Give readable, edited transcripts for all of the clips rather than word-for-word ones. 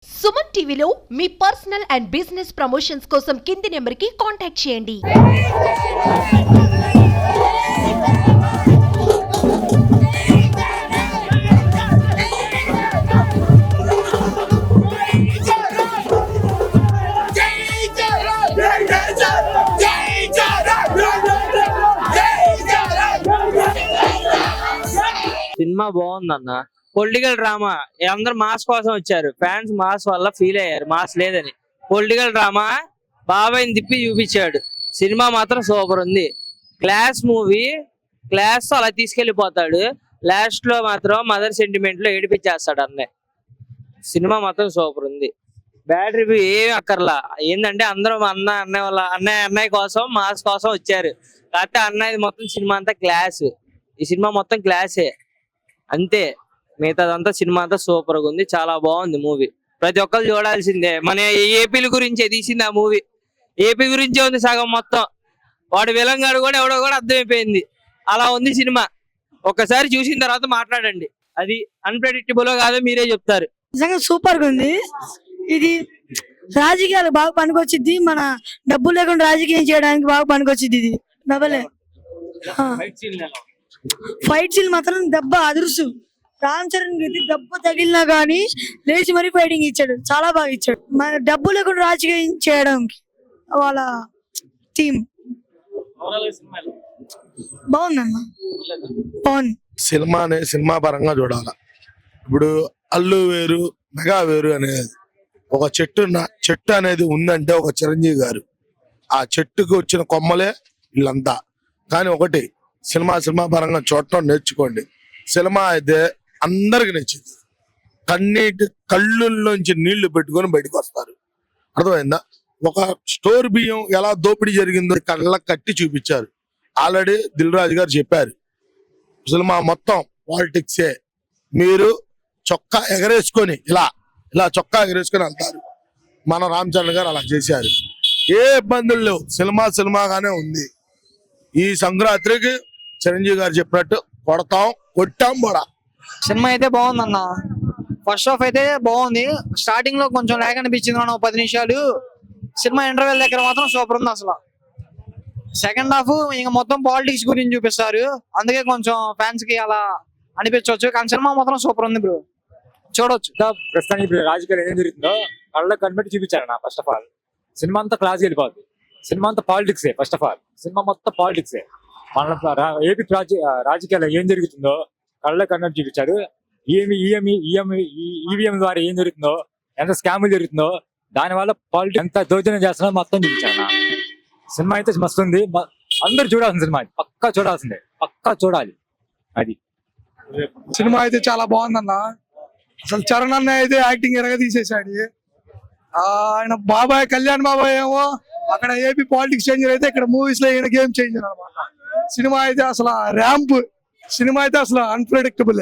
సుమన్ టీవీలో మీ personal and business promotions కోసం కింది నెంబర్కి కాంటాక్ట్ చేయండి. సినిమా బాగుందన్న. పొలిటికల్ డ్రామా, అందరు మాస్ కోసం వచ్చారు. ఫ్యాన్స్ మాస్ వల్ల ఫీల్ అయ్యారు, మాస్ లేదని. పొలిటికల్ డ్రామా బాబాయ్ని తిప్పి చూపించాడు. సినిమా మాత్రం సూపర్ ఉంది. క్లాస్ మూవీ, క్లాస్ అలా తీసుకెళ్లిపోతాడు. లాస్ట్ లో మాత్రం మదర్ సెంటిమెంట్ లో ఏడిపించేస్తాడు అన్నయ్య. సినిమా మాత్రం సూపర్ ఉంది. బ్యాడ్ రివ్యూ ఏమి అక్కర్లా. ఏంటంటే అందరూ అన్నయ్య వాళ్ళ అన్నయ్య కోసం మాస్ కోసం వచ్చారు. కాకపోతే అన్నయ్య మొత్తం సినిమా అంతా క్లాస్. ఈ సినిమా మొత్తం క్లాసే అంతే. మిగతాదంతా సినిమా అంతా సూపర్ గా ఉంది. చాలా బాగుంది మూవీ. ప్రతి ఒక్కరు చూడాల్సిందే. మన ఏపీల గురించే తీసింది ఆ మూవీ. ఏపీ గురించే ఉంది సగం మొత్తం. వాడు విలంగాడు కూడా ఎవడో కూడా అర్థమైపోయింది. అలా ఉంది సినిమా. ఒక్కసారి చూసిన తర్వాత మాట్లాడండి. అది అన్ప్రెడిక్టబుల్ కాదో మీరే చెప్తారు. నిజంగా సూపర్ గా ఉంది. ఇది రాజకీయాలు బాగా పనికొచ్చిద్ది. మన డబ్బు లేకుండా రాజకీయం చేయడానికి బాగా పనికొచ్చిద్ది. ఇది డబలే ఫైట్ సీన్ మాత్రం దెబ్బ అదురుసు. రామ్ చరణ్ కి దెబ్బ తగిలినా గానీ లేచి మరీ ఫైటింగ్ ఇచ్చాడు. చాలా బాగా ఇచ్చాడు. మన డబ్బు లేకుండా రాజకీయం చేయడానికి వాళ్ళ టీం బాగుందన్న. బాగుంది. సినిమా పరంగా చూడాల. ఇప్పుడు అల్లు వేరు, మెగా వేరు అనేది ఒక చెట్టు అనేది ఉందంటే ఒక చిరంజీవి గారు. ఆ చెట్టుకు వచ్చిన కొమ్మలే వీళ్ళంతా. కానీ ఒకటి సినిమా పరంగా చూడటం నేర్చుకోండి. సినిమా అయితే అందరికి నచ్చింది. కళ్ళుల్లోంచి నీళ్లు పెట్టుకొని బయటకు వస్తారు. అర్థమైందా? ఒక స్టోర్ బియ్యం ఎలా దోపిడీ జరిగిందో కళ్ళ కట్టి చూపించారు. ఆల్రెడీ దిల్ రాజు గారు చెప్పారు, సినిమా మొత్తం పాలిటిక్సే. మీరు చొక్కా ఎగరేసుకొని ఇలా చొక్కా ఎగరేసుకొని వెళ్తారు. మన రామ్ చరణ్ గారు అలా చేశారు. ఏ ఇబ్బందులు లేవు. సినిమాగానే ఉంది. ఈ సంక్రాంతికి చిరంజీవి గారు చెప్పినట్టు కొట్టాం కూడా. సినిమా అయితే బాగుందన్న. ఫస్ట్ హాఫ్ అయితే బాగుంది. స్టార్టింగ్ లో కొంచెం లాగ్ అనిపించింది అన్న 10 నిమిషాలు. సినిమా ఇంటర్వెల్ దగ్గర మాత్రం సూపర్ ఉంది అసలు. సెకండ్ హాఫ్ ఇంకా మొత్తం పాలిటిక్స్ గురించి చూపిస్తారు. అందుకే కొంచెం ఫ్యాన్స్ కి అలా అనిపించవచ్చు. కానీ సినిమా మాత్రం సూపర్ ఉంది బ్రో, చూడొచ్చు. ప్రస్తుతానికి ఇప్పుడు రాజకీయాలు ఏం జరుగుతుందో కళ్ళకి కనిపెట్టి చూపించారు. ఫస్ట్ ఆఫ్ ఆల్ సినిమా అంతా క్లాస్ వెళ్ళిపోద్ది. సినిమా అంతా పాలిటిక్సే. ఫస్ట్ ఆఫ్ ఆల్ సినిమా మొత్తం పాలిటిక్సే. మన ఏపీ రాజకీయాల్లో ఏం జరుగుతుందో కళ్ళకి కనిపెట్టి చూపించారు. ఈవీఎం ద్వారా ఏం జరుగుతుందో, ఎంత స్కాములు జరుగుతుందో, దానివల్ల పాలిటిక్స్ ఎంత దౌర్జన్యం చేస్తున్నారో మొత్తం చూపించారు. సినిమా అయితే మస్తు ఉంది. అందరూ చూడాల్సిన సినిమా. పక్కా చూడాల్సిందే. పక్కా చూడాలి. అది సినిమా అయితే చాలా బాగుందన్న. అసలు చరణ్ అన్న అయితే యాక్టింగ్ ఎరగ తీసేసాడు. ఆయన కళ్యాణ్ బాబాయ్ ఏమో అక్కడ ఏపీ పాలిటిక్స్ చేంజర్ అయితే ఇక్కడ మూవీస్ లో ఈయన గేమ్ చేంజర్ అనమాట. సినిమా అయితే అసలు ర్యాంప్. సినిమా అయితే అసలు అన్ప్రెడిక్టబుల్.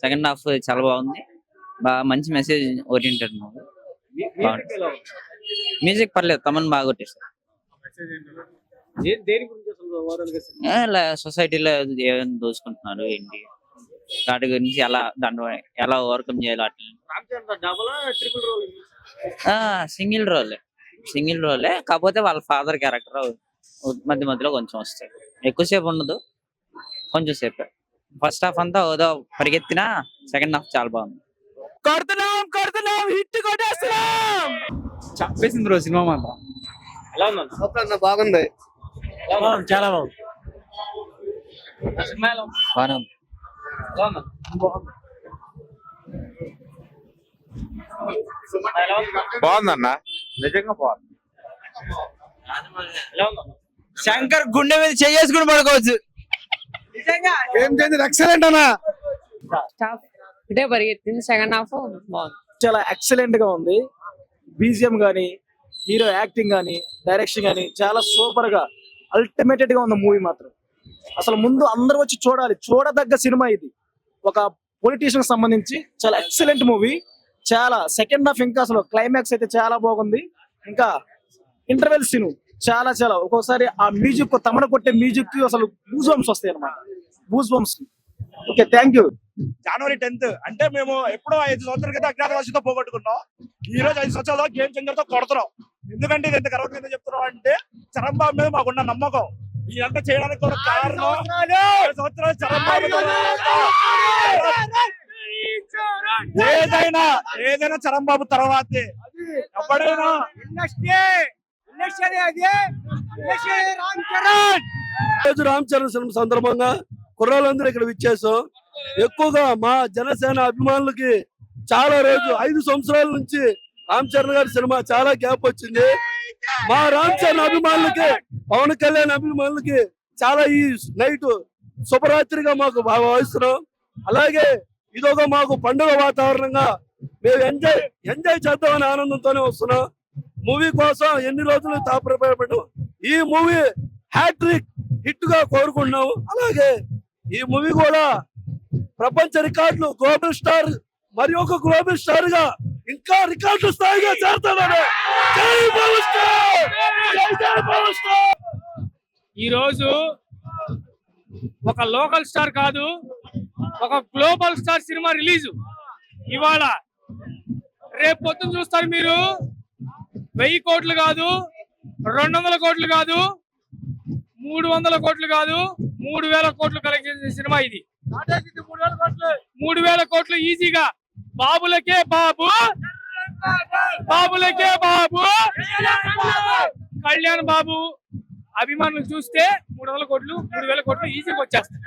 సెకండ్ హాఫ్ చాలా బాగుంది. బాగా మంచి మెసేజ్ ఓరియంటెడ్ మూవీ. మ్యూజిక్ పర్లేదు, తమన్ బాగా కొట్టేస్తారు. సొసైటీలో ఏమైనా దోచుకుంటున్నారు ఏంటి, వాటి గురించి ఎలా ఓవర్కమ్ చేయాలి. సింగిల్ రోలే కాకపోతే వాళ్ళ ఫాదర్ క్యారెక్టర్ మధ్యలో కొంచెం వస్తాయి. ఎక్కువసేపు ఉండదు, కొంచెం సేపు. ఫస్ట్ హాఫ్ అంతా ఏదో పరిగెత్తినా, సెకండ్ హాఫ్ చాలా బాగుంది. హిట్ కొట్టేస్తున్నాం. చంపేసింది బ్రో సినిమా మాత్రం. బాగుంది. చాలా బాగుంది. బాగుందన్న, నిజంగా బాగుంది. శంకర్ గుండె మీద చేసుకుని పడుకోవచ్చు. ఎక్సలెంట్ అన్న. ఇదే పరిగెత్తింది. సెకండ్ హాఫ్ బాగుంది. చాలా ఎక్సలెంట్ గా ఉంది. బీజిఎం గానీ, హీరో యాక్టింగ్ గానీ, డైరెక్షన్ గానీ చాలా సూపర్ గా అల్టిమేటెడ్ గా ఉంది మూవీ మాత్రం. అసలు ముందు అందరూ వచ్చి చూడదగ్గ సినిమా ఇది. ఒక పొలిటీషియన్ సంబంధించి చాలా ఎక్సలెంట్ మూవీ. చాలా సెకండ్ హాఫ్ ఇంకా అసలు క్లైమాక్స్ అయితే చాలా బాగుంది. ఇంకా ఇంటర్వెల్ సీన్ చాలా ఒక్కోసారి ఆ మ్యూజిక్ తమన కొట్టే మ్యూజిక్ అసలు గూస్ బంప్స్ వస్తాయి అన్నమాట. Goose bumps. Okay, thank you. January 10th అంటే మేము ఎప్పుడో 5 సంవత్సరాల క్రితం అజ్ఞాతవాసితో పోగొట్టుకున్నాం. ఈ రోజు 5 సంవత్సరాల గేమ్ చేంజర్ తో కొడుతున్నాం. ఎందుకంటే ఇది ఎంత గర్వంగా చెప్తున్నాం అంటే చరణ్ బాబు మీద మాకున్న నమ్మకం ఇదంతా చేయడానికి కూడా కారణం 5 సంవత్సరాలు చరణ్ బాబు. ఏదైనా చరణ్ బాబు తర్వాతే ఎప్పుడైనా రోజు రామ్ చరణ్ సినిమా సందర్భంగా కుర్రాళ్ళందరూ ఇక్కడ విచ్చేసాం. ఎక్కువగా మా జనసేన అభిమానులకి చాలా రోజు 5 సంవత్సరాల నుంచి రామ్ చరణ్ గారి సినిమా చాలా గ్యాప్ వచ్చింది. మా రామ్ చరణ్ అభిమానులకి పవన్ కళ్యాణ్ అభిమానులకి చాలా ఈ నైట్ శుభరాత్రిగా మాకు భావిస్తున్నాం. అలాగే ఇదొక మాకు పండుగ వాతావరణంగా మేము ఎంజాయ్ చేద్దామనే ఆనందంతోనే వస్తున్నాం. మూవీ కోసం ఎన్ని రోజులు తాపత్రయపడ్డాం. ఈ మూవీ హ్యాట్రిక్ హిట్ గా కోరుకుంటున్నాం. అలాగే ఈ మూవీ కూడా ప్రపంచ రికార్డులు గ్లోబల్ స్టార్ మరి ఒక గ్లోబల్ స్టార్ గా ఇంకా రికార్డు స్థాయిగా చేస్తాడని. జై పవర్ స్టార్! జై పవర్ స్టార్! ఈ రోజు ఒక లోకల్ స్టార్ కాదు, ఒక గ్లోబల్ స్టార్ సినిమా రిలీజ్ ఇవాళ. రేపు పొద్దున చూస్తారు మీరు 1000 కోట్లు కాదు, 200 కోట్లు కాదు, 300 కోట్లు కాదు, 3000 కోట్లు కలెక్ట్ చేసిన సినిమా ఇది. 3000 కోట్లు ఈజీగా. బాబులకే బాబు, బాబులకే బాబు, కళ్యాణ్ బాబు అభిమానులు చూస్తే 300 కోట్లు 3000 కోట్లు ఈజీగా వచ్చేస్తాయి.